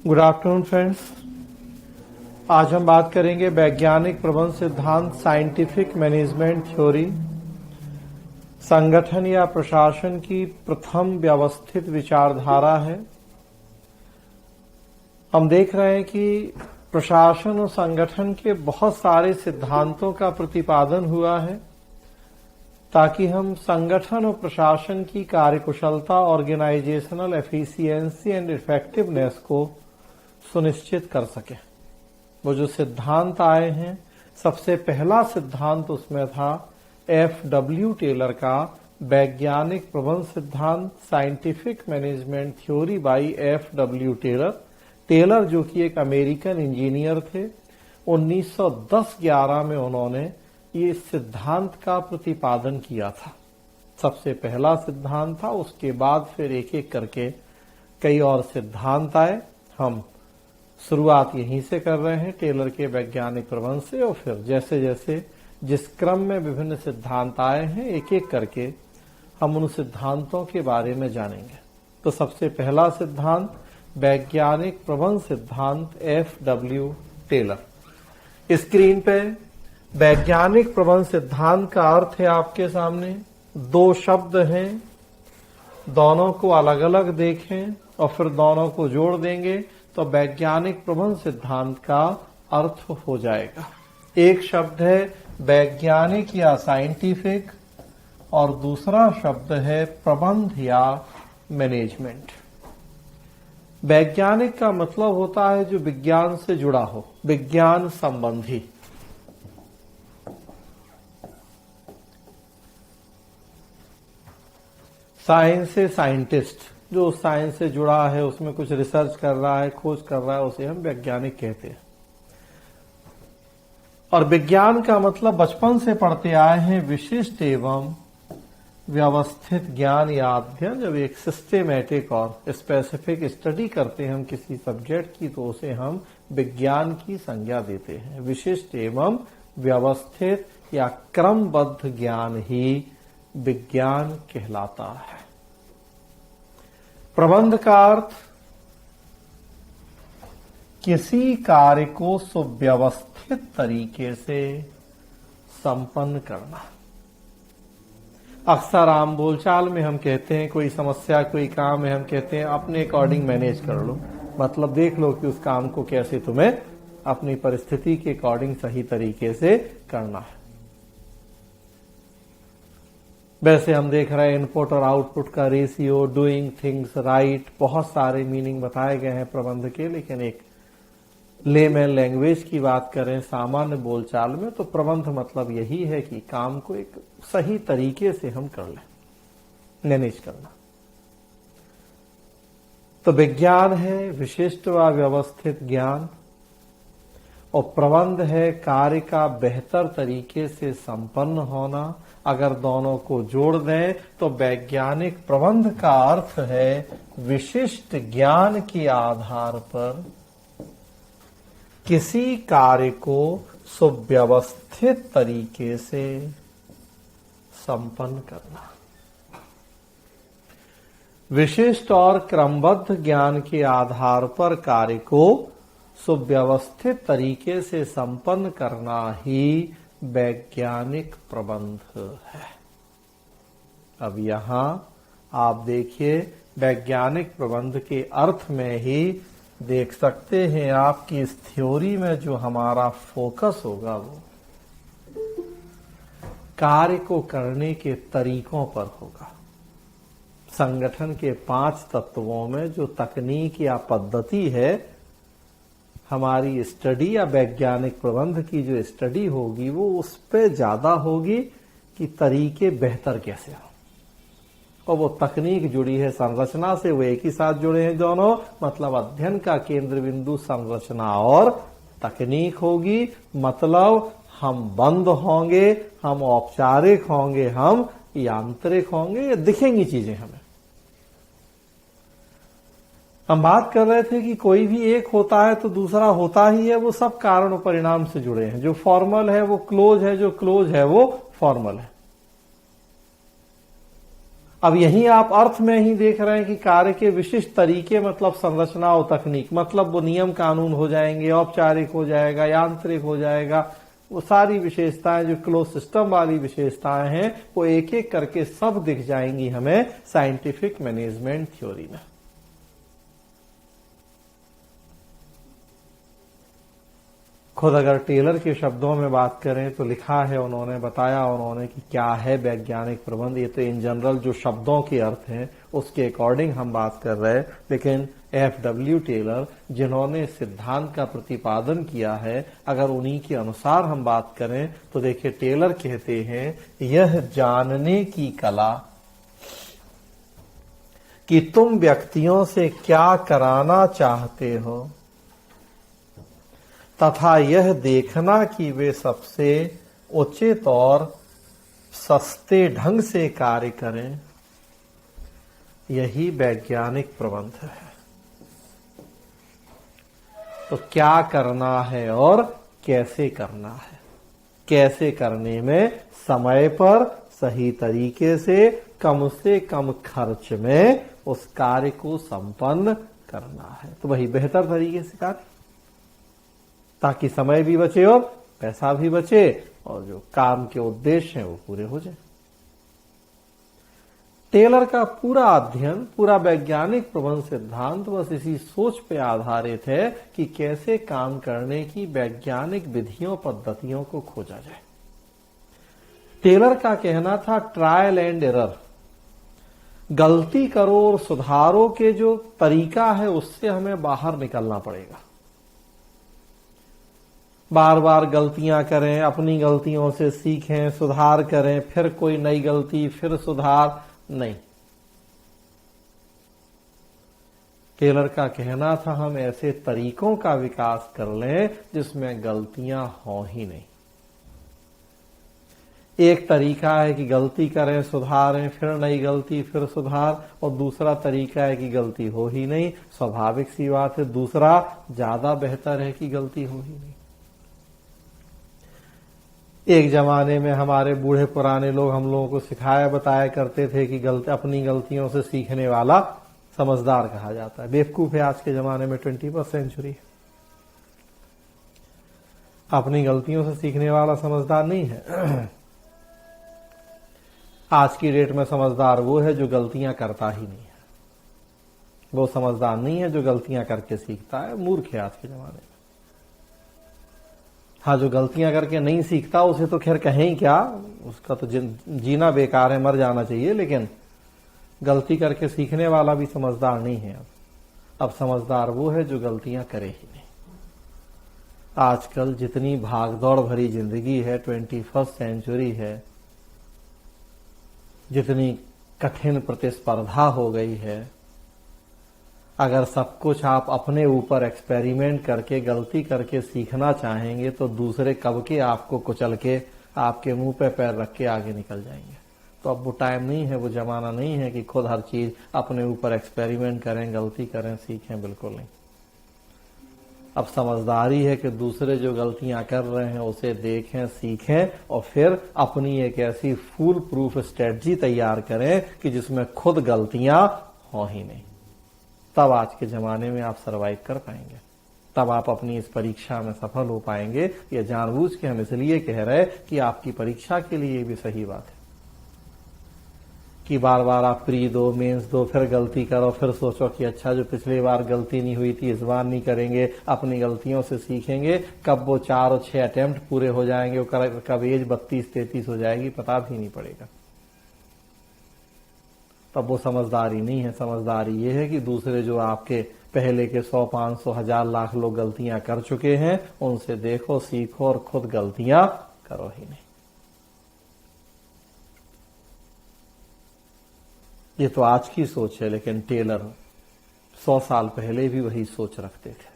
Good afternoon friends. आज हम बात करेंगे वैज्ञानिक प्रबंध सिद्धांत, साइंटिफिक मैनेजमेंट थ्योरी, संगठन या प्रशासन की प्रथम व्यवस्थित विचारधारा है। हम देख रहे हैं कि प्रशासन और संगठन के बहुत सारे सिद्धांतों का प्रतिपादन हुआ है ताकि हम संगठन और प्रशासन की कार्यकुशलता, ऑर्गेनाइजेशनल एफिशिएंसी एंड इफेक्टिवनेस को सुनिश्चित कर सके। वो जो सिद्धांत आए हैं, सबसे पहला सिद्धांत उसमें था F.W. टेलर का वैज्ञानिक प्रबंध सिद्धांत, scientific management theory by F.W. Taylor जो कि एक अमेरिकन इंजीनियर थे। 1910-11 में उन्होंने ये सिद्धांत का प्रतिपादन किया था। सबसे पहला सिद्धांत था। उसके बाद फिर एक एक करके कई और सिद्धांत आए। हम शुरुआत यहीं से कर रहे हैं, टेलर के वैज्ञानिक प्रबंध से, और फिर जैसे जैसे जिस क्रम में विभिन्न सिद्धांत आए हैं, एक एक करके हम उन सिद्धांतों के बारे में जानेंगे। तो सबसे पहला सिद्धांत वैज्ञानिक प्रबंध सिद्धांत F.W. टेलर। स्क्रीन पे वैज्ञानिक प्रबंध सिद्धांत का अर्थ है आपके सामने। दो शब्द हैं, दोनों को अलग अलग देखें और फिर दोनों को जोड़ देंगे तो वैज्ञानिक प्रबंध सिद्धांत का अर्थ हो जाएगा। एक शब्द है वैज्ञानिक या साइंटिफिक और दूसरा शब्द है प्रबंध या मैनेजमेंट। वैज्ञानिक का मतलब होता है जो विज्ञान से जुड़ा हो, विज्ञान संबंधी। साइंस से साइंटिस्ट, जो साइंस से जुड़ा है, उसमें कुछ रिसर्च कर रहा है, खोज कर रहा है, उसे हम वैज्ञानिक कहते हैं। और विज्ञान का मतलब बचपन से पढ़ते आए हैं विशिष्ट एवं व्यवस्थित ज्ञान या अध्ययन। जब एक सिस्टेमेटिक और स्पेसिफिक स्टडी करते हैं हम किसी सब्जेक्ट की, तो उसे हम विज्ञान की संज्ञा देते हैं। विशिष्ट एवं व्यवस्थित या क्रमबद्ध ज्ञान ही विज्ञान कहलाता है। प्रबंध का अर्थ किसी कार्य को सुव्यवस्थित तरीके से संपन्न करना। अक्सर आम बोलचाल में हम कहते हैं कोई समस्या, कोई काम है, हम कहते हैं अपने अकॉर्डिंग मैनेज कर लो। मतलब देख लो कि उस काम को कैसे तुम्हें अपनी परिस्थिति के अकॉर्डिंग सही तरीके से करना है। वैसे हम देख रहे हैं इनपुट और आउटपुट का रेशियो, डूइंग थिंग्स राइट, बहुत सारे मीनिंग बताए गए हैं प्रबंध के। लेकिन एक लेमैन लैंग्वेज की बात करें, सामान्य बोलचाल में, तो प्रबंध मतलब यही है कि काम को एक सही तरीके से हम कर लें, मैनेज करना। तो विज्ञान है विशिष्ट व व्यवस्थित ज्ञान, और प्रबंध है कार्य का बेहतर तरीके से संपन्न होना। अगर दोनों को जोड़ दें तो वैज्ञानिक प्रबंध का अर्थ है विशिष्ट ज्ञान के आधार पर किसी कार्य को सुव्यवस्थित तरीके से संपन्न करना। विशिष्ट और क्रमबद्ध ज्ञान के आधार पर कार्य को सुव्यवस्थित तरीके से संपन्न करना ही वैज्ञानिक प्रबंध है। अब यहां आप देखिए, वैज्ञानिक प्रबंध के अर्थ में ही देख सकते हैं आपकी इस थ्योरी में जो हमारा फोकस होगा वो कार्य को करने के तरीकों पर होगा। संगठन के 5 तत्वों में जो तकनीक या पद्धति है, हमारी स्टडी या वैज्ञानिक प्रबंध की जो स्टडी होगी वो उस पे ज्यादा होगी कि तरीके बेहतर कैसे हो। और वो तकनीक जुड़ी है संरचना से, वो एक ही साथ जुड़े हैं दोनों। मतलब अध्ययन का केंद्र बिंदु संरचना और तकनीक होगी। मतलब हम बंद होंगे, हम औपचारिक होंगे, हम यांत्रिक होंगे, ये दिखेंगी चीजें हमें। हम बात कर रहे थे कि कोई भी एक होता है तो दूसरा होता ही है। वो सब कारण और परिणाम से जुड़े हैं। जो फॉर्मल है वो क्लोज है, जो क्लोज है वो फॉर्मल है। अब यहीं आप अर्थ में ही देख रहे हैं कि कार्य के विशिष्ट तरीके मतलब संरचना और तकनीक, मतलब वो नियम कानून हो जाएंगे, औपचारिक हो जाएगा, यांत्रिक हो जाएगा। वो सारी विशेषताएं जो क्लोज सिस्टम वाली विशेषताएं हैं वो एक एक करके सब दिख जाएंगी हमें साइंटिफिक मैनेजमेंट थ्योरी में। खुद अगर टेलर के शब्दों में बात करें तो लिखा है उन्होंने, बताया उन्होंने कि क्या है वैज्ञानिक प्रबंध। ये तो इन जनरल जो शब्दों के अर्थ हैं उसके अकॉर्डिंग हम बात कर रहे हैं, लेकिन F.W. टेलर जिन्होंने सिद्धांत का प्रतिपादन किया है, अगर उन्हीं के अनुसार हम बात करें तो देखिए टेलर कहते हैं यह जानने की कला कि तुम व्यक्तियों से क्या कराना चाहते हो तथा यह देखना कि वे सबसे उचित और सस्ते ढंग से कार्य करें, यही वैज्ञानिक प्रबंध है। तो क्या करना है और कैसे करना है, कैसे करने में समय पर सही तरीके से कम खर्च में उस कार्य को संपन्न करना है, तो वही बेहतर तरीके से कार्य, ताकि समय भी बचे और पैसा भी बचे और जो काम के उद्देश्य हैं वो पूरे हो जाए। टेलर का पूरा अध्ययन, पूरा वैज्ञानिक प्रबंध सिद्धांत बस इसी सोच पे आधारित है कि कैसे काम करने की वैज्ञानिक विधियों पद्धतियों को खोजा जाए। टेलर का कहना था ट्रायल एंड एरर, गलती करो और सुधारो के जो तरीका है उससे हमें बाहर निकलना पड़ेगा। बार बार गलतियां करें, अपनी गलतियों से सीखें, सुधार करें, फिर कोई नई गलती, फिर सुधार नहीं। टेलर का कहना था हम ऐसे तरीकों का विकास कर लें जिसमें गलतियां हो ही नहीं। एक तरीका है कि गलती करें, सुधारें, फिर नई गलती, फिर सुधार, और दूसरा तरीका है कि गलती हो ही नहीं। स्वाभाविक सी बात है दूसरा ज्यादा बेहतर है कि गलती हो ही नहीं। एक जमाने में हमारे बूढ़े पुराने लोग हम लोगों को सिखाया बताया करते थे कि अपनी गलतियों से सीखने वाला समझदार कहा जाता है। बेवकूफ है आज के जमाने में 21वीं सेंचुरी, अपनी गलतियों से सीखने वाला समझदार नहीं है। आज की डेट में समझदार वो है जो गलतियां करता ही नहीं है, वो समझदार नहीं है जो गलतियां करके सीखता है, मूर्ख है आज के जमाने में। हाँ, जो गलतियां करके नहीं सीखता उसे तो खैर कहें क्या, उसका तो जीना बेकार है, मर जाना चाहिए, लेकिन गलती करके सीखने वाला भी समझदार नहीं है। अब समझदार वो है जो गलतियां करे ही नहीं। आजकल जितनी भागदौड़ भरी जिंदगी है, 21वीं सेंचुरी है, जितनी कठिन प्रतिस्पर्धा हो गई है, अगर सब कुछ आप अपने ऊपर एक्सपेरिमेंट करके गलती करके सीखना चाहेंगे तो दूसरे कब के आपको कुचल के आपके मुंह पे पैर रख के आगे निकल जाएंगे। तो अब वो टाइम नहीं है, वो जमाना नहीं है कि खुद हर चीज अपने ऊपर एक्सपेरिमेंट करें, गलती करें, सीखें, बिल्कुल नहीं। अब समझदारी है कि दूसरे जो गलतियां कर रहे हैं उसे देखें, सीखें और फिर अपनी एक ऐसी फूल प्रूफ स्ट्रेटजी तैयार करें कि जिसमें खुद गलतियां हो ही नहीं। तब आज के जमाने में आप सरवाइव कर पाएंगे, तब आप अपनी इस परीक्षा में सफल हो पाएंगे। ये जानबूझ के हम इसलिए कह रहे कि आपकी परीक्षा के लिए भी सही बात है कि बार बार आप प्री दो, मेंस दो, फिर गलती करो, फिर सोचो कि अच्छा जो पिछली बार गलती नहीं हुई थी इस बार नहीं करेंगे, अपनी गलतियों से सीखेंगे। कब वो 4 और 6 अटेम्प्ट पूरे हो जाएंगे, कब एज 32-33 हो जाएगी पता भी नहीं पड़ेगा। तब वो समझदारी नहीं है। समझदारी ये है कि दूसरे जो आपके पहले के 100, 500, 1000, लाख लोग गलतियां कर चुके हैं उनसे देखो, सीखो और खुद गलतियां करो ही नहीं। ये तो आज की सोच है, लेकिन टेलर 100 साल पहले भी वही सोच रखते थे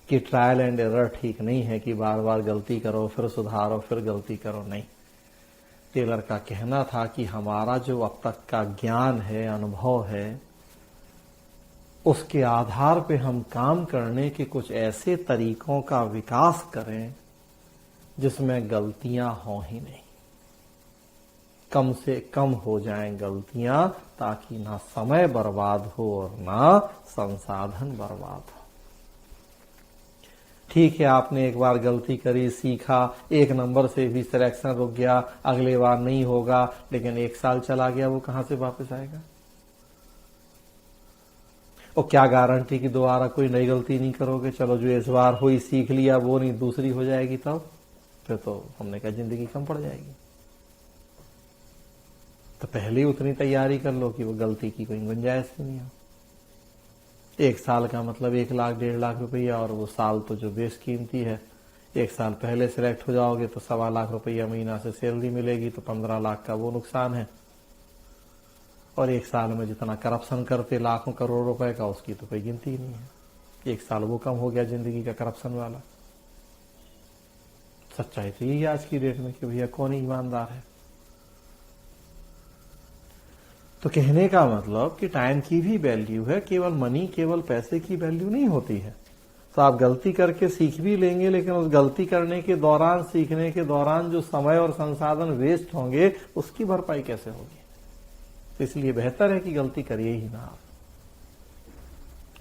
कि ट्रायल एंड एरर ठीक नहीं है कि बार बार गलती करो, फिर सुधारो, फिर गलती करो, नहीं। टेलर का कहना था कि हमारा जो अब तक का ज्ञान है, अनुभव है, उसके आधार पे हम काम करने के कुछ ऐसे तरीकों का विकास करें जिसमें गलतियां हों ही नहीं। कम से कम हो जाएं गलतियां, ताकि ना समय बर्बाद हो और ना संसाधन बर्बाद हो। ठीक है, आपने एक बार गलती करी, सीखा, 1 नंबर से भी सिलेक्शन रुक गया, अगले बार नहीं होगा, लेकिन 1 साल चला गया, वो कहां से वापस आएगा? और क्या गारंटी कि दोबारा कोई नई गलती नहीं करोगे? चलो जो इस बार हुई सीख लिया, वो नहीं दूसरी हो जाएगी, तब फिर तो हमने कहा जिंदगी कम पड़ जाएगी। तो पहले ही उतनी तैयारी कर लो कि वो गलती की कोई गुंजाइश ही नहीं हो। 1 साल का मतलब 1 लाख 1.5 लाख रुपया, और वो साल तो जो बेशकीमती है। 1 साल पहले सिलेक्ट हो जाओगे तो 1.25 लाख रुपया महीना से सैलरी मिलेगी, तो 15 लाख का वो नुकसान है। और 1 साल में जितना करप्शन करते लाखों करोड़ रुपए का, उसकी तो कोई गिनती ही नहीं है। 1 साल वो कम हो गया जिंदगी का करप्शन वाला। सच्चाई तो यही आज की डेट में कि भैया कौन ईमानदार है। तो कहने का मतलब कि टाइम की भी वैल्यू है, केवल मनी, केवल पैसे की वैल्यू नहीं होती है। तो आप गलती करके सीख भी लेंगे, लेकिन उस गलती करने के दौरान, सीखने के दौरान जो समय और संसाधन वेस्ट होंगे, उसकी भरपाई कैसे होगी? तो इसलिए बेहतर है कि गलती करिए ही ना आप।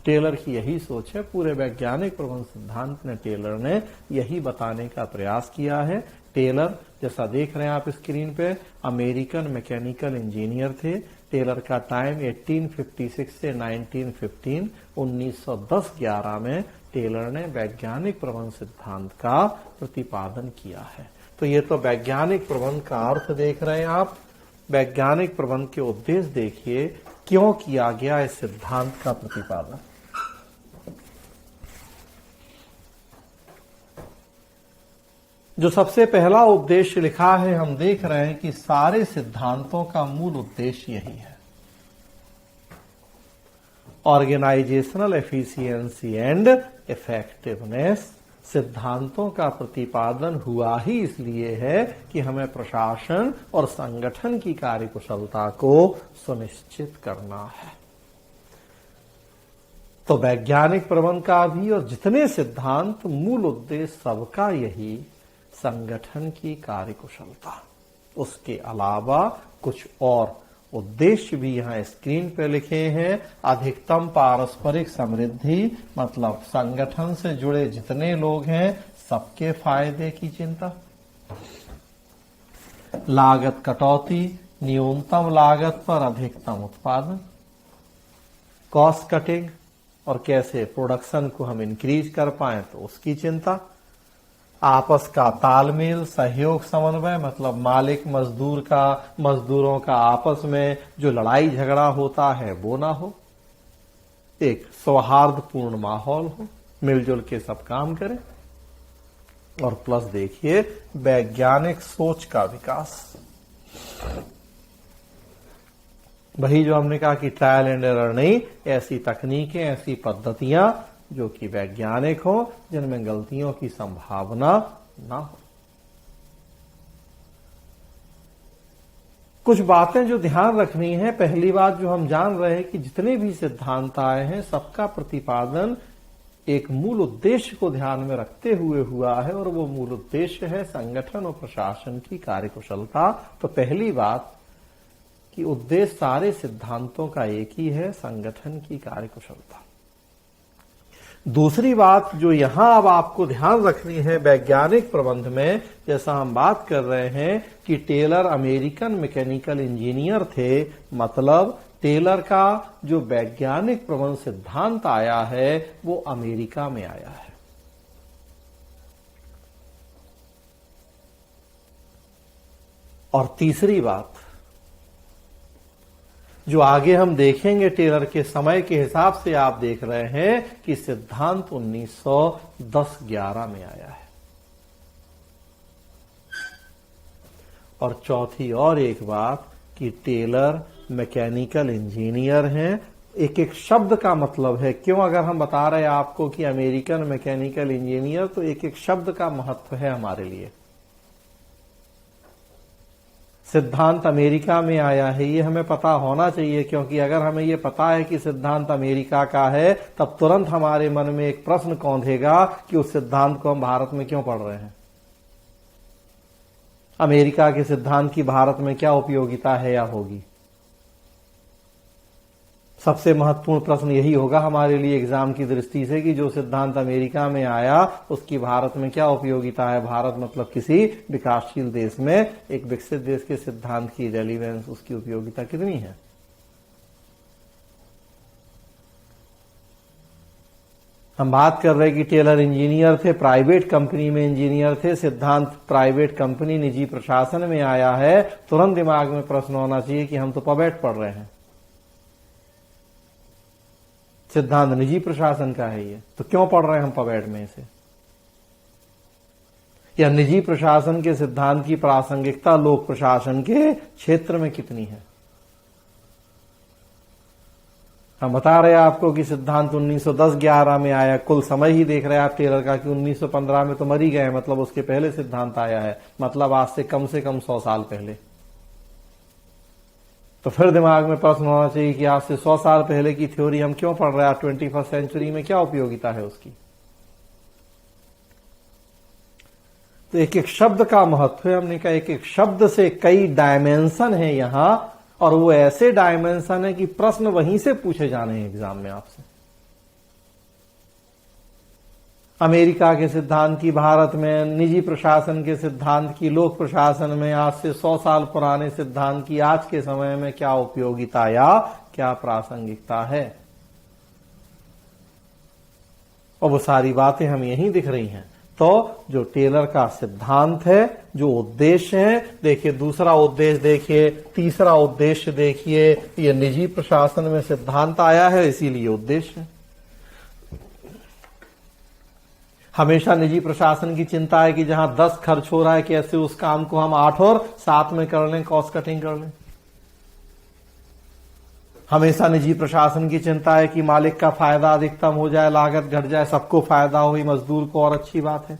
टेलर की यही सोच है। पूरे वैज्ञानिक प्रबंध सिद्धांत में टेलर ने यही बताने का प्रयास किया है। टेलर, जैसा देख रहे हैं आप स्क्रीन पे, अमेरिकन मैकेनिकल इंजीनियर थे। टेलर का टाइम 1856 से 1915, 1910-11 में टेलर ने वैज्ञानिक प्रबंध सिद्धांत का प्रतिपादन किया है। तो ये तो वैज्ञानिक प्रबंध का अर्थ देख रहे हैं आप। वैज्ञानिक प्रबंध के उद्देश्य देखिए, क्यों किया गया इस सिद्धांत का प्रतिपादन। जो सबसे पहला उद्देश्य लिखा है, हम देख रहे हैं कि सारे सिद्धांतों का मूल उद्देश्य यही है, ऑर्गेनाइजेशनल एफिशिएंसी एंड इफेक्टिवनेस। सिद्धांतों का प्रतिपादन हुआ ही इसलिए है कि हमें प्रशासन और संगठन की कार्यकुशलता को सुनिश्चित करना है। तो वैज्ञानिक प्रबंध का भी और जितने सिद्धांत, मूल उद्देश्य सबका यही, संगठन की कार्यकुशलता। उसके अलावा कुछ और उद्देश्य भी यहां स्क्रीन पे लिखे हैं। अधिकतम पारस्परिक समृद्धि, मतलब संगठन से जुड़े जितने लोग हैं सबके फायदे की चिंता। लागत कटौती, न्यूनतम लागत पर अधिकतम उत्पादन। कॉस्ट कटिंग, और कैसे प्रोडक्शन को हम इंक्रीज कर पाएं, तो उसकी चिंता। आपस का तालमेल, सहयोग, समन्वय, मतलब मालिक मजदूर का, मजदूरों का आपस में जो लड़ाई झगड़ा होता है वो ना हो, एक सौहार्दपूर्ण माहौल हो, मिलजुल के सब काम करें। और प्लस देखिए, वैज्ञानिक सोच का विकास। वही जो हमने कहा कि ट्रायल एंड एरर नहीं, ऐसी तकनीकें, ऐसी पद्धतियां जो कि वैज्ञानिक हो, जिनमें गलतियों की संभावना ना हो। कुछ बातें जो ध्यान रखनी है। पहली बात जो हम जान रहे हैं कि जितने भी सिद्धांत आए हैं, सबका प्रतिपादन एक मूल उद्देश्य को ध्यान में रखते हुए हुआ है, और वो मूल उद्देश्य है संगठन और प्रशासन की कार्यकुशलता। तो पहली बात कि उद्देश्य सारे सिद्धांतों का एक ही है, संगठन की कार्यकुशलता। दूसरी बात जो यहां अब आपको ध्यान रखनी है वैज्ञानिक प्रबंध में, जैसा हम बात कर रहे हैं कि टेलर अमेरिकन मैकेनिकल इंजीनियर थे, मतलब टेलर का जो वैज्ञानिक प्रबंध सिद्धांत आया है वो अमेरिका में आया है। और तीसरी बात जो आगे हम देखेंगे, टेलर के समय के हिसाब से आप देख रहे हैं कि सिद्धांत 1910-11 में आया है। और चौथी और एक बात कि टेलर मैकेनिकल इंजीनियर हैं। एक एक शब्द का मतलब है। क्यों? अगर हम बता रहे हैं आपको कि अमेरिकन मैकेनिकल इंजीनियर, तो एक एक शब्द का महत्व है हमारे लिए। सिद्धांत अमेरिका में आया है, ये हमें पता होना चाहिए, क्योंकि अगर हमें ये पता है कि सिद्धांत अमेरिका का है, तब तुरंत हमारे मन में एक प्रश्न कौंधेगा कि उस सिद्धांत को हम भारत में क्यों पढ़ रहे हैं। अमेरिका के सिद्धांत की भारत में क्या उपयोगिता है या होगी? सबसे महत्वपूर्ण प्रश्न यही होगा हमारे लिए एग्जाम की दृष्टि से कि जो सिद्धांत अमेरिका में आया उसकी भारत में क्या उपयोगिता है। भारत मतलब किसी विकासशील देश में एक विकसित देश के सिद्धांत की रेलिवेंस, उसकी उपयोगिता कितनी है। हम बात कर रहे कि टेलर इंजीनियर थे, प्राइवेट कंपनी में इंजीनियर थे, सिद्धांत प्राइवेट कंपनी निजी प्रशासन में आया है। तुरंत दिमाग में प्रश्न होना चाहिए कि हम तो पबैट पढ़ रहे हैं, सिद्धांत निजी प्रशासन का है ये, तो क्यों पढ़ रहे हैं हम पबैट में इसे? या निजी प्रशासन के सिद्धांत की प्रासंगिकता लोक प्रशासन के क्षेत्र में कितनी है? हम बता रहे हैं आपको कि सिद्धांत 1910-11 में आया, कुल समय ही देख रहे हैं आप टेलर का कि 1915 में तो मर ही गए, मतलब उसके पहले सिद्धांत आया है, मतलब आज से कम 100 साल पहले। तो फिर दिमाग में प्रश्न होना चाहिए कि आज से 100 साल पहले की थ्योरी हम क्यों पढ़ रहे हैं, 21st सेंचुरी में क्या उपयोगिता है उसकी। तो एक एक शब्द का महत्व है, हमने कहा एक एक शब्द से कई डायमेंशन है यहां, और वो ऐसे डायमेंशन है कि प्रश्न वहीं से पूछे जाने हैं एग्जाम में आपसे। अमेरिका के सिद्धांत की भारत में, निजी प्रशासन के सिद्धांत की लोक प्रशासन में, आज से 100 साल पुराने सिद्धांत की आज के समय में क्या उपयोगिता या क्या प्रासंगिकता है। और वो सारी बातें हमें यहीं दिख रही हैं। तो जो टेलर का सिद्धांत है, जो उद्देश्य है, देखिए दूसरा उद्देश्य देखिए, तीसरा उद्देश्य देखिए, ये निजी प्रशासन में सिद्धांत आया है इसीलिए उद्देश्य है। हमेशा निजी प्रशासन की चिंता है कि जहां 10 खर्च हो रहा है कैसे उस काम को हम 8 और 7 में कर लें, कॉस्ट कटिंग कर लें। हमेशा निजी प्रशासन की चिंता है कि मालिक का फायदा अधिकतम हो जाए, लागत घट जाए, सबको फायदा हो, मजदूर को और अच्छी बात है।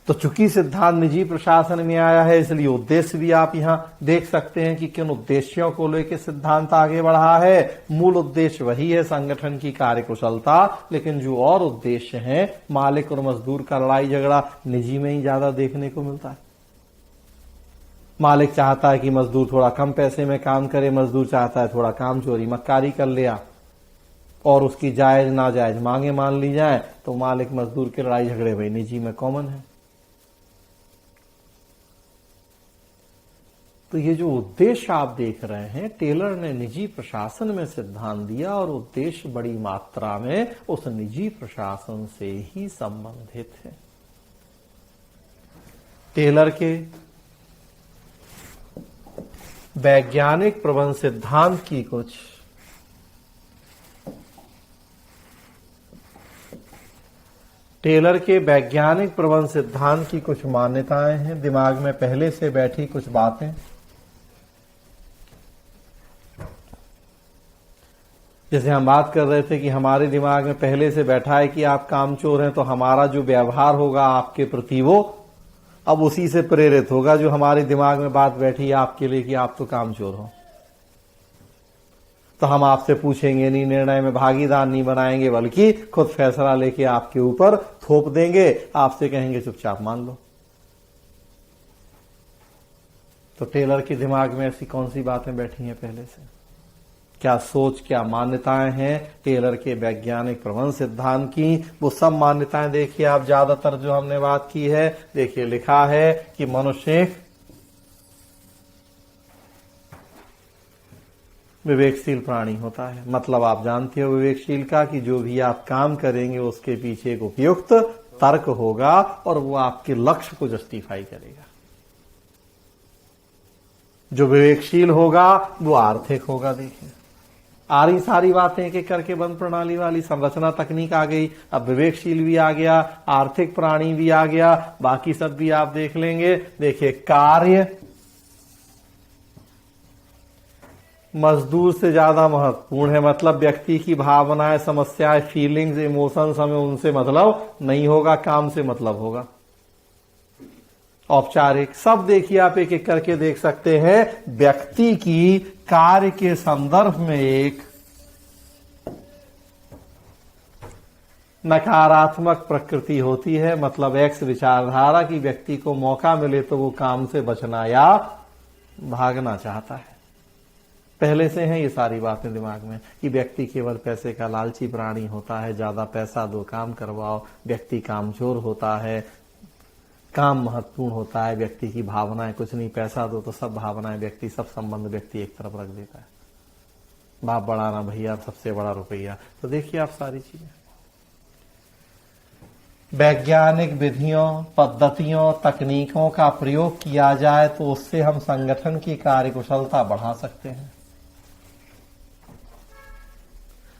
तो चूंकि सिद्धांत निजी प्रशासन में आया है इसलिए उद्देश्य भी आप यहां देख सकते हैं कि किन उद्देश्यों को लेकर सिद्धांत आगे बढ़ा है। मूल उद्देश्य वही है, संगठन की कार्यकुशलता, लेकिन जो और उद्देश्य हैं, मालिक और मजदूर का लड़ाई झगड़ा निजी में ही ज्यादा देखने को मिलता है। मालिक चाहता है कि मजदूर थोड़ा कम पैसे में काम करे, मजदूर चाहता है थोड़ा काम चोरी मक्कारी कर लिया और उसकी जायज नाजायज मांगे मान ली जाए, तो मालिक मजदूर के लड़ाई झगड़े भाई निजी में कॉमन है। तो ये जो उद्देश्य आप देख रहे हैं, टेलर ने निजी प्रशासन में सिद्धांत दिया और उद्देश्य बड़ी मात्रा में उस निजी प्रशासन से ही संबंधित है। टेलर के वैज्ञानिक प्रबंध सिद्धांत की कुछ मान्यताएं हैं, दिमाग में पहले से बैठी कुछ बातें। जैसे हम बात कर रहे थे कि हमारे दिमाग में पहले से बैठा है कि आप कामचोर हैं, तो हमारा जो व्यवहार होगा आपके प्रति वो अब उसी से प्रेरित होगा, जो हमारे दिमाग में बात बैठी है आपके लिए कि आप तो कामचोर हो। तो हम आपसे पूछेंगे नहीं, निर्णय में भागीदार नहीं बनाएंगे, बल्कि खुद फैसला लेके आपके ऊपर थोप देंगे, आपसे कहेंगे चुपचाप मान लो। तो टेलर के दिमाग में ऐसी कौन सी बातें बैठी हैं पहले से, क्या सोच, क्या मान्यताएं हैं टेलर के वैज्ञानिक प्रबंध सिद्धांत की। वो सब मान्यताएं देखिए आप, ज्यादातर जो हमने बात की है, देखिए लिखा है कि मनुष्य विवेकशील प्राणी होता है। मतलब आप जानते हो विवेकशील का कि जो भी आप काम करेंगे उसके पीछे एक उपयुक्त तर्क होगा और वो आपके लक्ष्य को जस्टिफाई करेगा। जो विवेकशील होगा वो आर्थिक होगा। देखिए आ रही सारी बातें एक एक करके बंद प्रणाली वाली, संरचना तकनीक आ गई, अब विवेकशील भी आ गया, आर्थिक प्राणी भी आ गया, बाकी सब भी आप देख लेंगे। देखिए कार्य मजदूर से ज्यादा महत्वपूर्ण है, मतलब व्यक्ति की भावनाएं, समस्याएं, फीलिंग्स, इमोशंस हमें उनसे मतलब नहीं होगा, काम से मतलब होगा। औपचारिक सब देखिए आप एक एक करके देख सकते हैं। व्यक्ति की कार्य के संदर्भ में एक नकारात्मक प्रकृति होती है, मतलब एक्स विचारधारा की व्यक्ति को मौका मिले तो वो काम से बचना या भागना चाहता है। पहले से हैं ये सारी बातें दिमाग में कि व्यक्ति केवल पैसे का लालची प्राणी होता है, ज्यादा पैसा दो काम करवाओ, व्यक्ति कामचोर होता है, काम महत्वपूर्ण होता है, व्यक्ति की भावनाएं कुछ नहीं, पैसा दो तो सब भावनाएं व्यक्ति, सब संबंध व्यक्ति एक तरफ रख देता है। बाप बड़ा ना भैया, सबसे बड़ा रुपया। तो देखिए आप सारी चीजें वैज्ञानिक विधियों, पद्धतियों, तकनीकों का प्रयोग किया जाए तो उससे हम संगठन की कार्यकुशलता बढ़ा सकते हैं।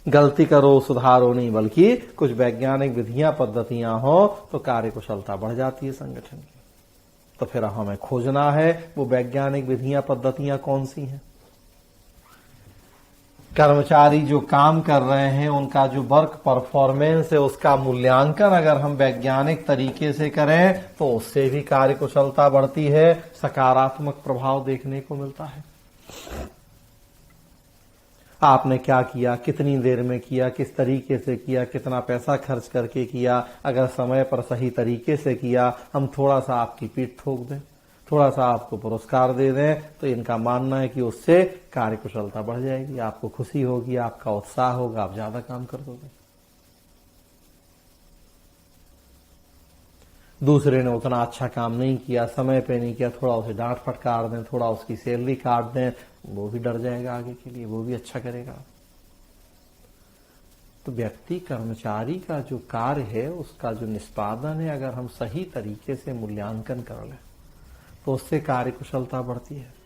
गलती करो सुधारो नहीं, बल्कि कुछ वैज्ञानिक विधियां पद्धतियां हो तो कार्यकुशलता बढ़ जाती है संगठन की। तो फिर हमें खोजना है वो वैज्ञानिक विधियां पद्धतियां कौन सी हैं। कर्मचारी जो काम कर रहे हैं उनका जो वर्क परफॉर्मेंस है उसका मूल्यांकन अगर हम वैज्ञानिक तरीके से करें तो उससे भी कार्यकुशलता बढ़ती है, सकारात्मक प्रभाव देखने को मिलता है। आपने क्या किया, कितनी देर में किया, किस तरीके से किया, कितना पैसा खर्च करके किया, अगर समय पर सही तरीके से किया, हम थोड़ा सा आपकी पीठ ठोक दें, थोड़ा सा आपको पुरस्कार दे दें तो इनका मानना है कि उससे कार्यकुशलता बढ़ जाएगी, आपको खुशी होगी, आपका उत्साह होगा, आप ज्यादा काम कर दोगे। दूसरे ने उतना अच्छा काम नहीं किया, समय पे नहीं किया, थोड़ा उसे डांट फटकार दें, थोड़ा उसकी सैलरी काट दें, वो भी डर जाएगा आगे के लिए, वो भी अच्छा करेगा। तो व्यक्ति कर्मचारी का जो कार्य है उसका जो निष्पादन है अगर हम सही तरीके से मूल्यांकन कर लें तो उससे कार्यकुशलता बढ़ती है।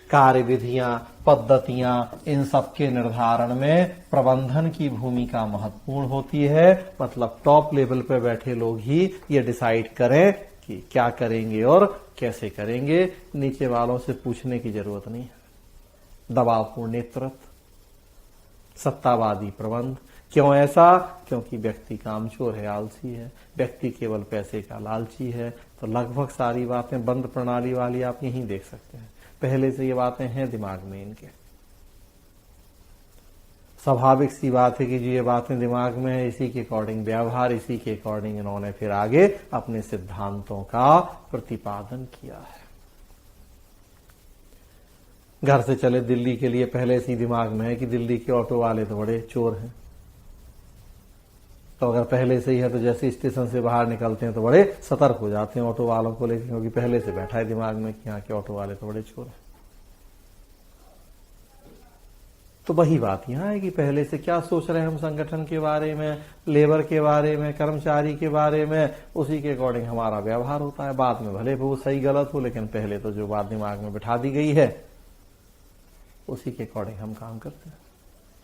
कार्य विधियां, पद्धतियां, इन सब के निर्धारण में प्रबंधन की भूमिका महत्वपूर्ण होती है। मतलब टॉप लेवल पे बैठे लोग ही ये डिसाइड करें कि क्या करेंगे और कैसे करेंगे, नीचे वालों से पूछने की जरूरत नहीं है। दबावपूर्ण नेतृत्व, सत्तावादी प्रबंध। क्यों ऐसा? क्योंकि व्यक्ति कामचोर है, आलसी है, व्यक्ति केवल पैसे का लालची है। तो लगभग सारी बातें बंद प्रणाली वाली आप यहीं देख सकते हैं, पहले से ये बातें हैं दिमाग में इनके। स्वाभाविक सी बात है कि जो ये बातें दिमाग में है इसी के अकॉर्डिंग व्यवहार, इसी के अकॉर्डिंग इन्होंने फिर आगे अपने सिद्धांतों का प्रतिपादन किया है। घर से चले दिल्ली के लिए पहले से ही दिमाग में है कि दिल्ली के ऑटो वाले तो बड़े चोर हैं। तो अगर पहले से ही है तो जैसे स्टेशन से बाहर निकलते हैं तो बड़े सतर्क हो जाते हैं ऑटो वालों को लेकर, क्योंकि पहले से बैठा है दिमाग में कि यहाँ के ऑटो वाले तो बड़े चोर हैं। तो वही बात यहाँ है कि पहले से क्या सोच रहे हैं हम संगठन के बारे में, लेबर के बारे में, कर्मचारी के बारे में, उसी के अकॉर्डिंग हमारा व्यवहार होता है। बाद में भले वो सही गलत हो, लेकिन पहले तो जो बात दिमाग में बिठा दी गई है उसी के अकॉर्डिंग हम काम करते हैं।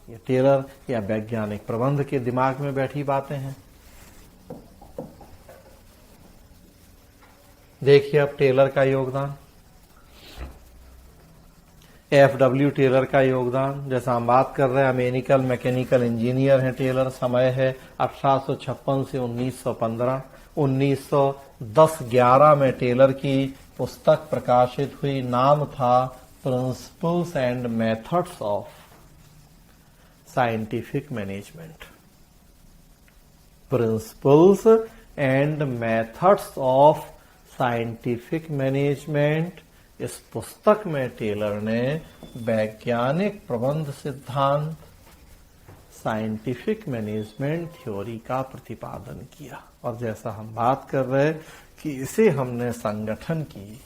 ये टेलर या वैज्ञानिक प्रबंध के दिमाग में बैठी बातें हैं। देखिए अब टेलर का योगदान, एफडब्ल्यू टेलर का योगदान, जैसा हम बात कर रहे हैं अमेरिकन मैकेनिकल इंजीनियर हैं टेलर। समय है 1856 से 1915। 1910-11 में टेलर की पुस्तक प्रकाशित हुई, नाम था principles and methods of scientific management. Principles and methods of scientific management. इस पुस्तक में टेलर ने वैज्ञानिक प्रबंध सिद्धांत, साइंटिफिक मैनेजमेंट थ्योरी का प्रतिपादन किया। और जैसा हम बात कर रहे कि इसे हमने संगठन की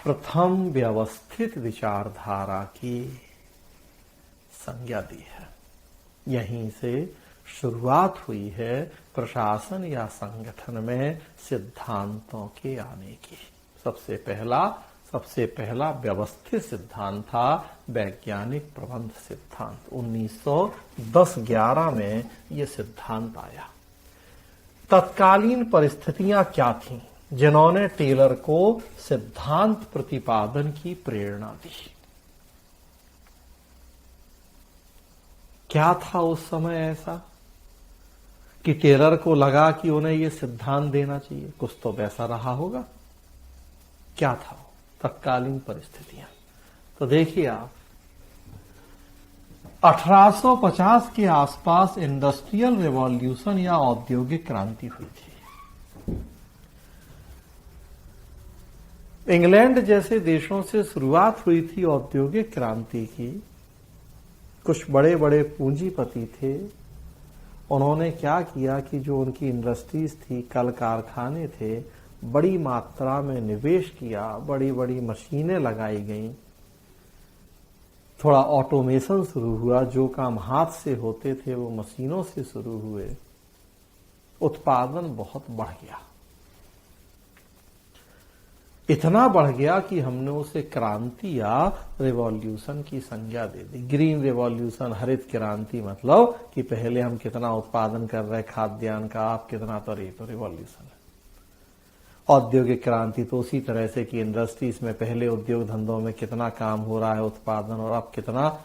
प्रथम व्यवस्थित विचारधारा की संज्ञा दी है। यहीं से शुरुआत हुई है प्रशासन या संगठन में सिद्धांतों के आने की। सबसे पहला व्यवस्थित सिद्धांत था वैज्ञानिक प्रबंध सिद्धांत। 1910-11 में यह सिद्धांत आया। तत्कालीन परिस्थितियां क्या थीं जिन्होंने टेलर को सिद्धांत प्रतिपादन की प्रेरणा दी? क्या था उस समय ऐसा कि टेलर को लगा कि उन्हें यह सिद्धांत देना चाहिए? कुछ तो वैसा रहा होगा। क्या था तत्कालीन परिस्थितियां? तो देखिए आप, 1850 के आसपास इंडस्ट्रियल रिवॉल्यूशन या औद्योगिक क्रांति हुई थी। इंग्लैंड जैसे देशों से शुरुआत हुई थी औद्योगिक क्रांति की। कुछ बड़े बड़े पूंजीपति थे, उन्होंने क्या किया कि जो उनकी इंडस्ट्रीज थी, कल कारखाने थे, बड़ी मात्रा में निवेश किया, बड़ी बड़ी मशीनें लगाई गईं, थोड़ा ऑटोमेशन शुरू हुआ, जो काम हाथ से होते थे वो मशीनों से शुरू हुए, उत्पादन बहुत बढ़ गया। इतना बढ़ गया कि हमने उसे क्रांति या रिवॉल्यूशन की संज्ञा दे दी। ग्रीन रिवॉल्यूशन, हरित क्रांति, मतलब कि पहले हम कितना उत्पादन कर रहे खाद्यान्न का, आप कितना, तो रिवॉल्यूशन है। औद्योगिक क्रांति तो उसी तरह से कि इंडस्ट्रीज में पहले उद्योग धंधों में कितना काम हो रहा है उत्पादन, और अब कितना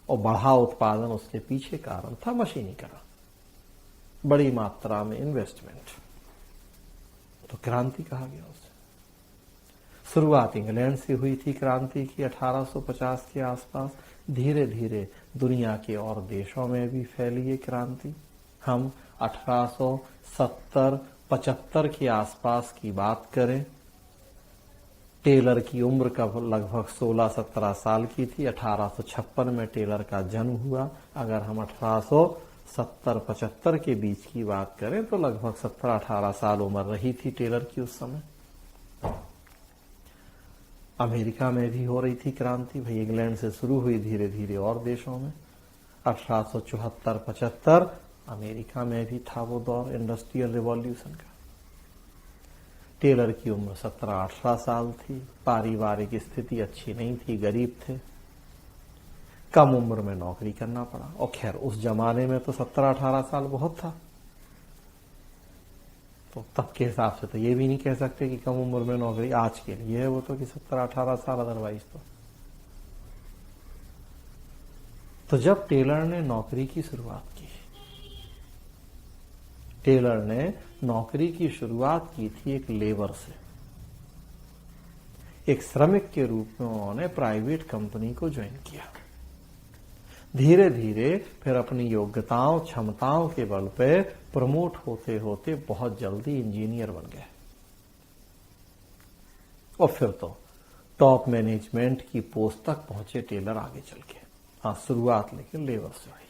और बढ़ा उत्पादन, उसके पीछे कारण था मशीनीकरण, बड़ी मात्रा में इन्वेस्टमेंट, तो क्रांति कहा गया उसे। शुरुआत इंग्लैंड से हुई थी क्रांति की 1850 के आसपास, धीरे धीरे दुनिया के और देशों में भी फैली ये क्रांति। हम 1870-75 के आसपास की बात करें, टेलर की उम्र का लगभग 16-17 साल की थी। 1856 में टेलर का जन्म हुआ। अगर हम 1870-75 के बीच की बात करें तो लगभग 17-18 साल उम्र रही थी टेलर की उस समय। अमेरिका में भी हो रही थी क्रांति, भाई इंग्लैंड से शुरू हुई, धीरे धीरे और देशों में। 1874-75 अमेरिका में भी था वो दौर इंडस्ट्रियल रिवॉल्यूशन का। टेलर की उम्र 17-18 साल थी, पारिवारिक स्थिति अच्छी नहीं थी, गरीब थे, कम उम्र में नौकरी करना पड़ा। और खैर उस जमाने में तो 17-18 साल बहुत था, तो तब के हिसाब से तो ये भी नहीं कह सकते कि कम उम्र में नौकरी आज के लिए है वो तो कि 17-18 साल, अदरवाइज तो जब टेलर ने नौकरी की शुरुआत की, टेलर ने नौकरी की शुरुआत की थी एक लेबर से, एक श्रमिक के रूप में उन्होंने प्राइवेट कंपनी को ज्वाइन किया। धीरे धीरे फिर अपनी योग्यताओं क्षमताओं के बल पे प्रमोट होते होते बहुत जल्दी इंजीनियर बन गए, और फिर तो टॉप मैनेजमेंट की पोस्ट तक पहुंचे टेलर आगे चल के। हाँ, शुरुआत लेकिन लेबर से हुई।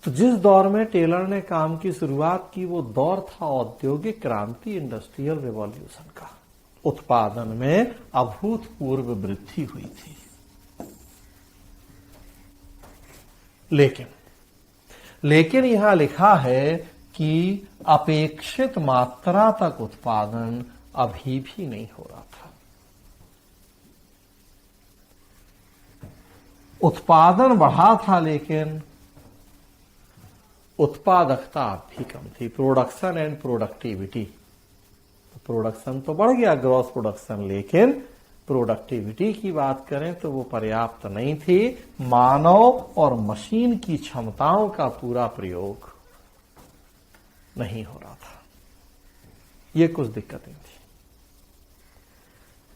तो जिस दौर में टेलर ने काम की शुरुआत की वो दौर था औद्योगिक क्रांति, इंडस्ट्रियल रिवॉल्यूशन का। उत्पादन में अभूतपूर्व वृद्धि हुई थी, लेकिन यहां लिखा है कि अपेक्षित मात्रा तक उत्पादन अभी भी नहीं हो रहा था। उत्पादन बढ़ा था लेकिन उत्पादकता भी कम थी। प्रोडक्शन एंड प्रोडक्टिविटी, प्रोडक्शन तो बढ़ गया, ग्रॉस प्रोडक्शन, लेकिन प्रोडक्टिविटी की बात करें तो वो पर्याप्त नहीं थी। मानव और मशीन की क्षमताओं का पूरा प्रयोग नहीं हो रहा था। ये कुछ दिक्कतें थी।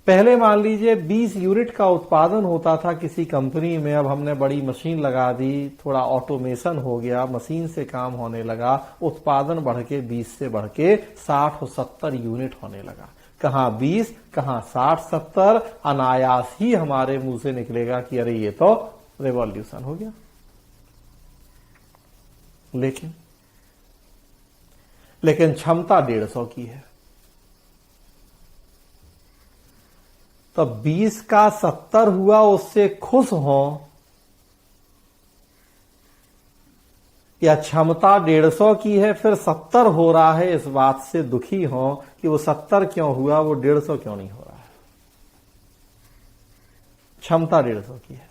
पहले मान लीजिए 20 यूनिट का उत्पादन होता था किसी कंपनी में, अब हमने बड़ी मशीन लगा दी, थोड़ा ऑटोमेशन हो गया, मशीन से काम होने लगा, उत्पादन बढ़ के 20 से बढ़ के 60 और 70 यूनिट होने लगा। कहां 20, कहां 60-70, अनायास ही हमारे मुंह से निकलेगा कि अरे ये तो रिवॉल्यूशन हो गया। लेकिन क्षमता 150 की है, तो 20 का 70 हुआ, उससे खुश हो, या क्षमता 150 की है फिर 70 हो रहा है, इस बात से दुखी हो कि वो 70 क्यों हुआ, वो 150 क्यों नहीं हो रहा है। क्षमता 150 की है।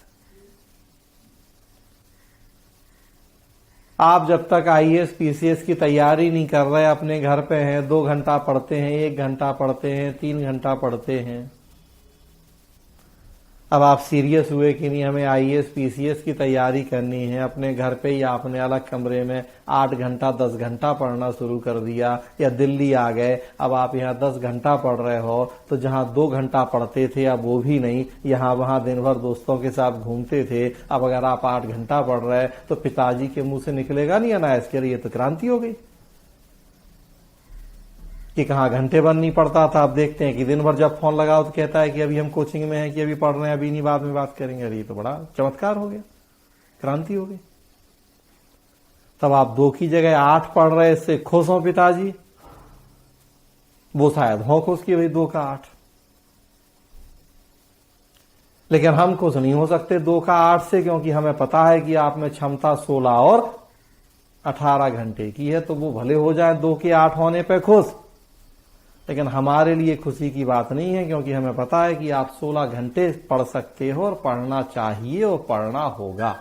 आप जब तक आईएएस पीसीएस की तैयारी नहीं कर रहे, अपने घर पे हैं, 2 घंटा पढ़ते हैं, 1 घंटा पढ़ते हैं, 3 घंटा पढ़ते हैं, अब आप सीरियस हुए कि नहीं हमें आईएएस पीसीएस की तैयारी करनी है, अपने घर पे या अपने अलग कमरे में 8 घंटा 10 घंटा पढ़ना शुरू कर दिया, या दिल्ली आ गए, अब आप यहाँ 10 घंटा पढ़ रहे हो, तो जहाँ 2 घंटा पढ़ते थे अब वो भी नहीं, यहाँ वहां दिन भर दोस्तों के साथ घूमते थे, अब अगर आप 8 घंटा पढ़ रहे तो पिताजी के मुंह से निकलेगा नहीं अनायास के लिए तो क्रांति हो गई कि कहाँ घंटे भर नहीं पढ़ता था, अब देखते हैं कि दिन भर जब फोन लगाओ तो कहता है कि अभी हम कोचिंग में हैं, कि अभी पढ़ रहे हैं, अभी नहीं बाद में बात करेंगे। अरे ये तो बड़ा चमत्कार हो गया, क्रांति हो गई। तब आप 2 की जगह 8 पढ़ रहे, इससे खुश हो पिताजी? वो शायद हो खुश कि भाई 2 का 8, लेकिन हम खुश नहीं हो सकते 2 का 8 से, क्योंकि हमें पता है कि आप में क्षमता 16 और 18 घंटे की है। तो वो भले हो जाए 2 के 8 होने पे खुश, लेकिन हमारे लिए खुशी की बात नहीं है, क्योंकि हमें पता है कि आप 16 घंटे पढ़ सकते हो और पढ़ना चाहिए और पढ़ना होगा।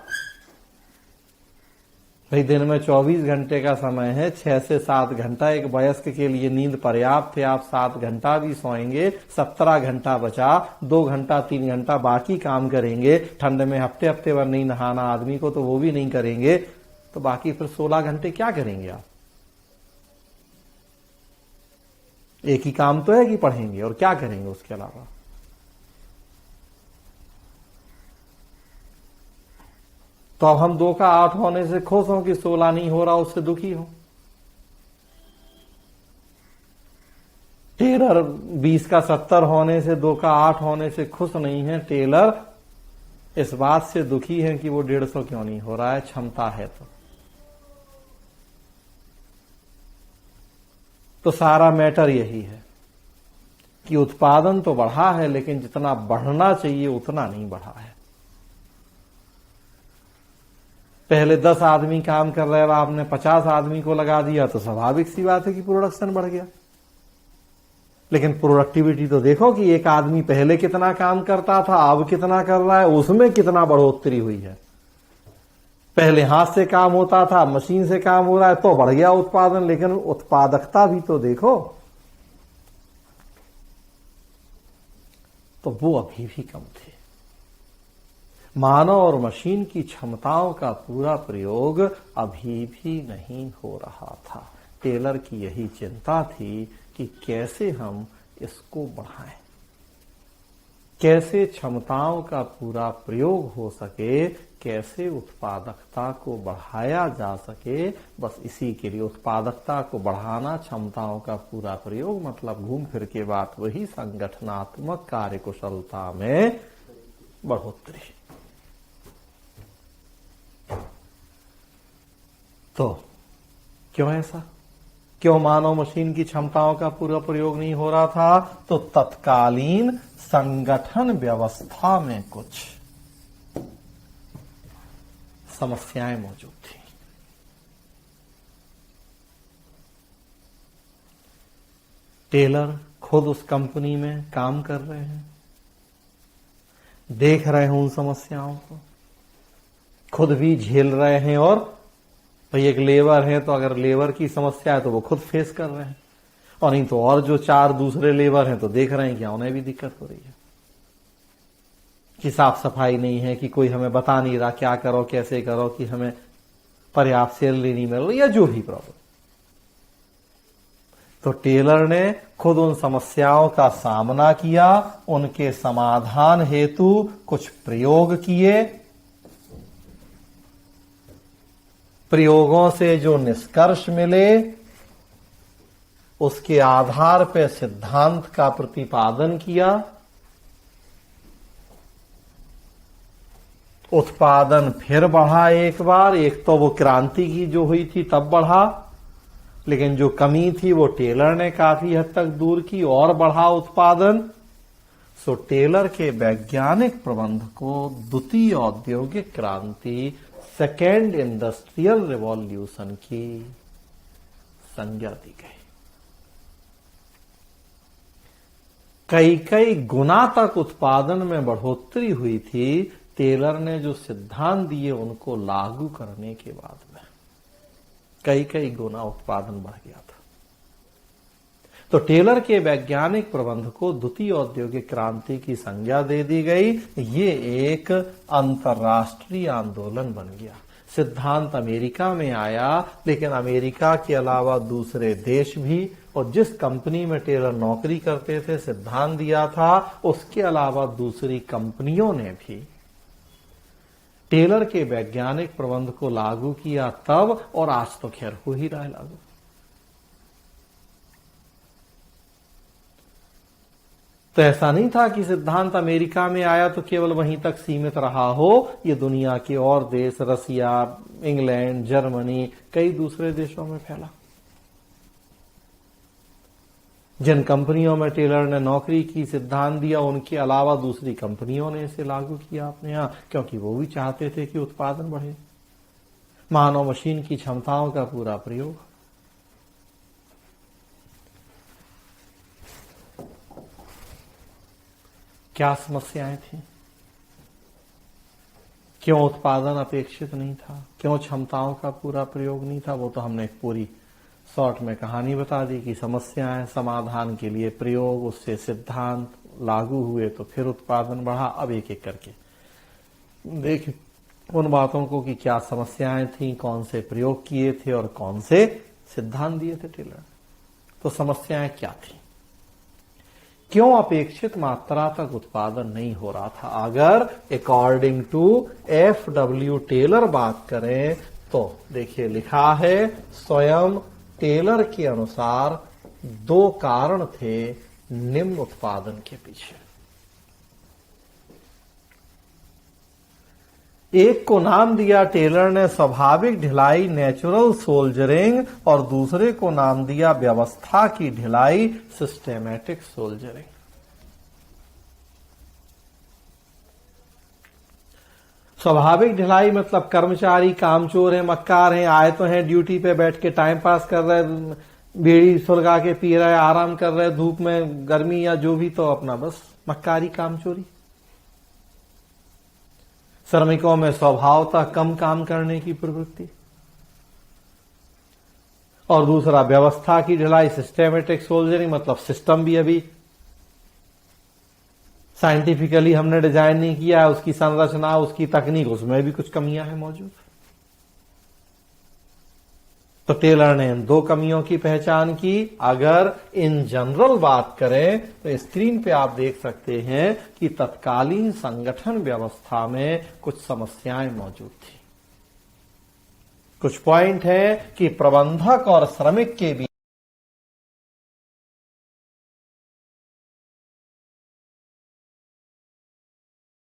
भाई दिन में 24 घंटे का समय है, 6 से 7 घंटा एक वयस्क के लिए नींद पर्याप्त है। आप 7 घंटा भी सोएंगे, 17 घंटा बचा, 2 घंटा 3 घंटा बाकी काम करेंगे। ठंड में हफ्ते हफ्ते भर नहीं नहाना आदमी को, तो वो भी नहीं करेंगे, तो बाकी फिर 16 घंटे क्या करेंगे आप? एक ही काम तो है कि पढ़ेंगे, और क्या करेंगे उसके अलावा? तो अब हम 2 का 8 होने से खुश हो कि 16 नहीं हो रहा उससे दुखी हो? टेलर 20 का 70 होने से 2 का 8 होने से खुश नहीं है, टेलर इस बात से दुखी है कि वो 150 क्यों नहीं हो रहा है, क्षमता है तो सारा मैटर यही है कि उत्पादन तो बढ़ा है, लेकिन जितना बढ़ना चाहिए उतना नहीं बढ़ा है। पहले 10 आदमी काम कर रहे हैं, आपने 50 आदमी को लगा दिया, तो स्वाभाविक सी बात है कि प्रोडक्शन बढ़ गया। लेकिन प्रोडक्टिविटी तो देखो कि एक आदमी पहले कितना काम करता था, अब कितना कर रहा है, उसमें कितना बढ़ोतरी हुई है। पहले हाथ से काम होता था, मशीन से काम हो रहा है, तो बढ़ गया उत्पादन, लेकिन उत्पादकता भी तो देखो, तो वो अभी भी कम थे। मानव और मशीन की क्षमताओं का पूरा प्रयोग अभी भी नहीं हो रहा था। टेलर की यही चिंता थी कि कैसे हम इसको बढ़ाएं, कैसे क्षमताओं का पूरा प्रयोग हो सके, कैसे उत्पादकता को बढ़ाया जा सके। बस इसी के लिए उत्पादकता को बढ़ाना, क्षमताओं का पूरा प्रयोग, मतलब घूम फिर के बात वही संगठनात्मक कार्यकुशलता में बढ़ोतरी। तो क्यों ऐसा? क्यों मानव मशीन की क्षमताओं का पूरा प्रयोग नहीं हो रहा था? तो तत्कालीन संगठन व्यवस्था में कुछ समस्याएं मौजूद थी। टेलर खुद उस कंपनी में काम कर रहे हैं, देख रहे हैं उन समस्याओं को, खुद भी झेल रहे हैं, और भाई एक लेबर है तो अगर लेबर की समस्या है तो वो खुद फेस कर रहे हैं, और नहीं तो और जो 4 दूसरे लेबर हैं तो देख रहे हैं कि उन्हें भी दिक्कत हो रही है, कि साफ सफाई नहीं है, कि कोई हमें बता नहीं रहा क्या करो कैसे करो, कि हमें पर्याप्त सैलरी नहीं मिल रही, या जो भी प्रॉब्लम। तो टेलर ने खुद उन समस्याओं का सामना किया, उनके समाधान हेतु कुछ प्रयोग किए, प्रयोगों से जो निष्कर्ष मिले उसके आधार पर सिद्धांत का प्रतिपादन किया। उत्पादन फिर बढ़ा एक बार, एक तो वो क्रांति की जो हुई थी तब बढ़ा, लेकिन जो कमी थी वो टेलर ने काफी हद तक दूर की और बढ़ा उत्पादन। सो टेलर के वैज्ञानिक प्रबंध को द्वितीय औद्योगिक क्रांति, सेकेंड इंडस्ट्रियल रिवॉल्यूशन की संज्ञा दी गई। कई गुना तक उत्पादन में बढ़ोतरी हुई थी। टेलर ने जो सिद्धांत दिए उनको लागू करने के बाद में कई गुना उत्पादन बढ़ गया था। तो टेलर के वैज्ञानिक प्रबंध को द्वितीय औद्योगिक क्रांति की संज्ञा दे दी गई। ये एक अंतर्राष्ट्रीय आंदोलन बन गया। सिद्धांत अमेरिका में आया, लेकिन अमेरिका के अलावा दूसरे देश भी, और जिस कंपनी में टेलर नौकरी करते थे, सिद्धांत दिया था, उसके अलावा दूसरी कंपनियों ने भी टेलर के वैज्ञानिक प्रबंध को लागू किया तब, और आज तो खैर हो ही रहा है लागू। तो ऐसा नहीं था कि सिद्धांत अमेरिका में आया तो केवल वहीं तक सीमित रहा हो। ये दुनिया के और देश, रसिया, इंग्लैंड, जर्मनी, कई दूसरे देशों में फैला। जिन कंपनियों में टेलर ने नौकरी की, सिद्धांत दिया, उनके अलावा दूसरी कंपनियों ने इसे लागू किया अपने यहां, क्योंकि वो भी चाहते थे कि उत्पादन बढ़े, मानव मशीन की क्षमताओं का पूरा प्रयोग। क्या समस्याएं थी? क्यों उत्पादन अपेक्षित नहीं था? क्यों क्षमताओं का पूरा प्रयोग नहीं था? वो तो हमने एक पूरी शॉर्ट में कहानी बता दी कि समस्याएं, समाधान के लिए प्रयोग, उससे सिद्धांत लागू हुए तो फिर उत्पादन बढ़ा। अब एक एक करके देखें उन बातों को कि क्या समस्याएं थी, कौन से प्रयोग किए थे और कौन से सिद्धांत दिए थे टेलर। तो समस्याएं क्या थी? क्यों अपेक्षित मात्रा तक उत्पादन नहीं हो रहा था? अगर अकॉर्डिंग टू एफ.डब्ल्यू. टेलर बात करें तो देखिए लिखा है, स्वयं टेलर के अनुसार दो कारण थे निम्न उत्पादन के पीछे। एक को नाम दिया टेलर ने स्वाभाविक ढिलाई, नेचुरल सोल्जरिंग, और दूसरे को नाम दिया व्यवस्था की ढिलाई, सिस्टेमेटिक सोल्जरिंग। स्वाभाविक ढिलाई मतलब कर्मचारी कामचोर हैं, मक्कार हैं, आए तो हैं ड्यूटी पे, बैठ के टाइम पास कर रहे, बीड़ी सुलगा के पी रहे, आराम कर रहे, धूप में, गर्मी या जो भी, तो अपना बस मक्कारी कामचोरी। श्रमिकों में स्वभावतः कम काम करने की प्रवृत्ति। और दूसरा व्यवस्था की ढिलाई, सिस्टेमेटिक सोल्जरिंग, मतलब सिस्टम भी अभी साइंटिफिकली हमने डिजाइन नहीं किया है, उसकी संरचना, उसकी तकनीक, उसमें भी कुछ कमियां हैं मौजूद। तो टेलर ने इन दो कमियों की पहचान की। अगर इन जनरल बात करें तो स्क्रीन पे आप देख सकते हैं कि तत्कालीन संगठन व्यवस्था में कुछ समस्याएं मौजूद थी। कुछ पॉइंट है कि प्रबंधक और श्रमिक के बीच